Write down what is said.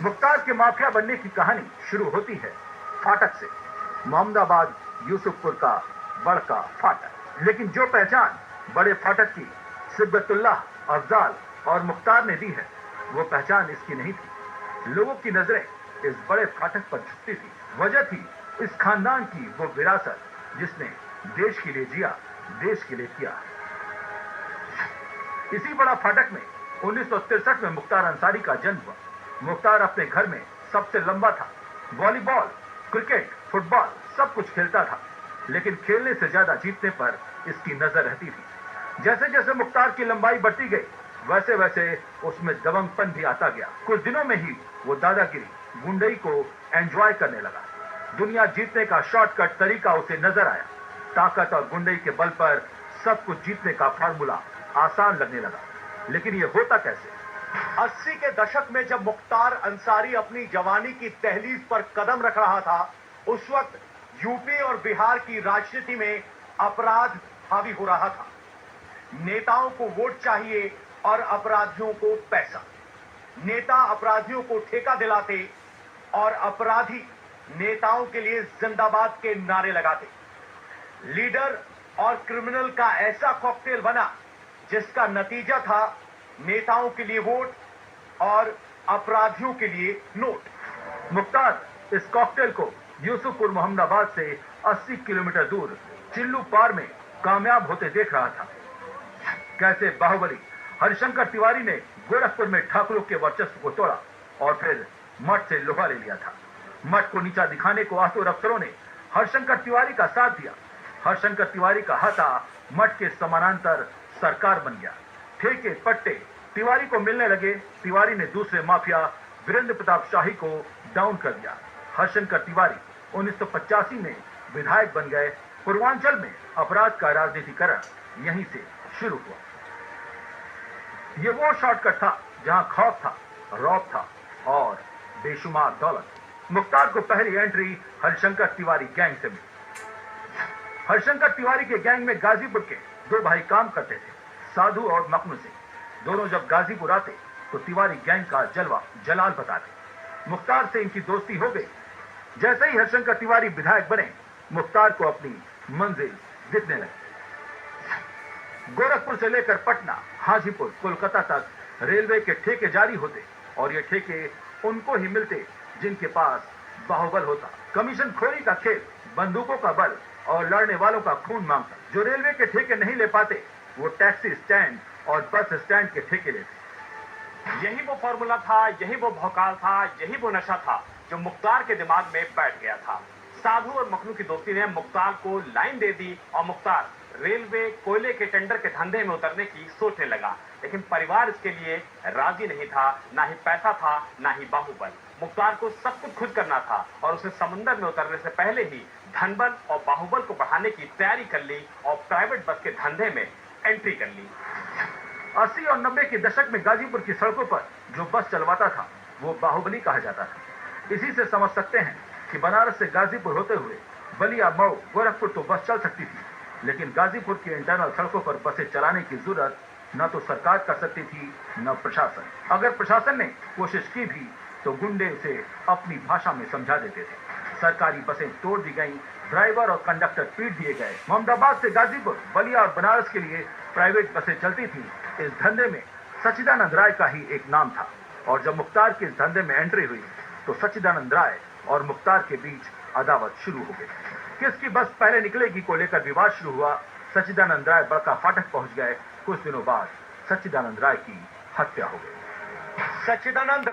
मुख्तार के माफिया बनने की कहानी शुरू होती है फाटक से। मोहम्मदाबाद यूसुफपुर का बड़का फाटक। लेकिन जो पहचान बड़े फाटक की सिब्बतुल्लाह, अफजाल और मुख्तार ने दी है, वो पहचान इसकी नहीं थी। लोगों की नजरें इस बड़े फाटक पर झुकती थी। वजह थी इस खानदान की वो विरासत जिसने देश के लिए जिया, देश के लिए किया। इसी बड़ा फाटक में 1963 में मुख्तार अंसारी का जन्म हुआ। मुख्तार अपने घर में सबसे लंबा था। वॉलीबॉल, क्रिकेट, फुटबॉल सब कुछ खेलता था, लेकिन खेलने से ज्यादा जीतने पर इसकी नजर रहती थी। जैसे जैसे मुख्तार की लंबाई बढ़ती गई, वैसे वैसे उसमें दबंगपन भी आता गया। कुछ दिनों में ही वो दादागिरी, गुंडई को एंजॉय करने लगा। दुनिया जीतने का शॉर्टकट तरीका उसे नजर आया। ताकत और गुंडई के बल पर सब कुछ जीतने का फार्मूला आसान लगने लगा। लेकिन ये होता कैसे? 80 के दशक में जब मुख्तार अंसारी अपनी जवानी की दहलीज पर कदम रख रहा था, उस वक्त यूपी और बिहार की राजनीति में अपराध हावी हो रहा था। नेताओं को वोट चाहिए और अपराधियों को पैसा। नेता अपराधियों को ठेका दिलाते और अपराधी नेताओं के लिए जिंदाबाद के नारे लगाते। लीडर और क्रिमिनल का ऐसा कॉकटेल बना जिसका नतीजा था नेताओं के लिए वोट और अपराधियों के लिए नोट। मुख्तार इस कॉकटेल को यूसुफपुर मोहम्मदाबाद से 80 किलोमीटर दूर चिल्लू पार में कामयाब होते देख रहा था। कैसे बाहुबली हरिशंकर तिवारी ने गोरखपुर में ठाकुरों के वर्चस्व को तोड़ा और फिर मठ से लोहा ले लिया था। मठ को नीचा दिखाने को आतुर अफसरों ने हरिशंकर तिवारी का साथ दिया। हरिशंकर तिवारी का हाथा मठ के समानांतर सरकार बन गया। ठेके पट्टे तिवारी को मिलने लगे। तिवारी ने दूसरे माफिया वीरेंद्र प्रताप शाही को डाउन कर दिया। हरिशंकर तिवारी 1985 में विधायक बन गए। पूर्वांचल में अपराध का राजनीतिकरण यहीं से शुरू हुआ। ये वो शॉर्टकट था जहां खौफ था, रौब था और बेशुमार दौलत। मुख्तार को पहली एंट्री हरिशंकर तिवारी गैंग से मिली। हरिशंकर तिवारी के गैंग में गाजीपुर के दो भाई काम करते थे, साधु और मखनू सिंह। दोनों जब गाजीपुर आते तो तिवारी गैंग का जलवा जलाल बताते। मुख्तार से इनकी दोस्ती हो गई। जैसे ही हरिशंकर तिवारी विधायक बने, मुख्तार को अपनी मंजिल दिखने लगी। गोरखपुर से लेकर पटना, हाजीपुर, कोलकाता तक रेलवे के ठेके जारी होते और ये ठेके उनको ही मिलते जिनके पास बाहुबल होता। कमीशन खोरी का खेल, बंदूकों का बल और लड़ने वालों का खून मांगता। जो रेलवे के ठेके नहीं ले पाते, वो टैक्सी स्टैंड और बस स्टैंड के ठेके लेते। यही वो फॉर्मूला था, यही वो भौकाल था, यही वो नशा था जो मुख्तार के दिमाग में बैठ गया था। साधु और मखनू की दोस्ती ने मुख्तार को लाइन दे दी और मुख्तार रेलवे कोयले के टेंडर के धंधे में उतरने की सोचने लगा। लेकिन परिवार इसके लिए राजी नहीं था। ना ही पैसा था, ना ही बाहुबल। मुख्तार को सब कुछ खुद करना था और उसने समुद्र में उतरने से पहले ही धनबल और बाहुबल को बढ़ाने की तैयारी कर ली और प्राइवेट बस के धंधे में एंट्री कर ली। 80 और 90 के दशक में गाजीपुर की सड़कों पर जो बस चलवाता था, वो बाहुबली कहा जाता था। इसी से समझ सकते हैं कि बनारस से गाजीपुर होते हुए बलिया, मऊ, गोरखपुर तो बस चल सकती थी, लेकिन गाजीपुर की इंटरनल सड़कों पर बसें चलाने की जरूरत न तो सरकार कर सकती थी, न प्रशासन। अगर प्रशासन ने कोशिश की भी तो गुंडे उसे अपनी भाषा में समझा देते थे। सरकारी बसें तोड़ दी गईं, ड्राइवर और कंडक्टर पीट दिए गए। मोहम्मदाबाद से गाजीपुर, बलिया और बनारस के लिए प्राइवेट बसें चलती थी। इस धंधे में सच्चिदानंद राय का ही एक नाम था और जब मुख्तार के इस धंधे में एंट्री हुई तो सच्चिदानंद राय और मुख्तार के बीच अदावत शुरू हो गई। किसकी बस पहले निकलेगी को लेकर विवाद शुरू हुआ। सच्चिदानंद राय बड़का फाटक पहुंच गए। कुछ दिनों बाद सच्चिदानंद राय की हत्या हो गई। सच्चिदानंद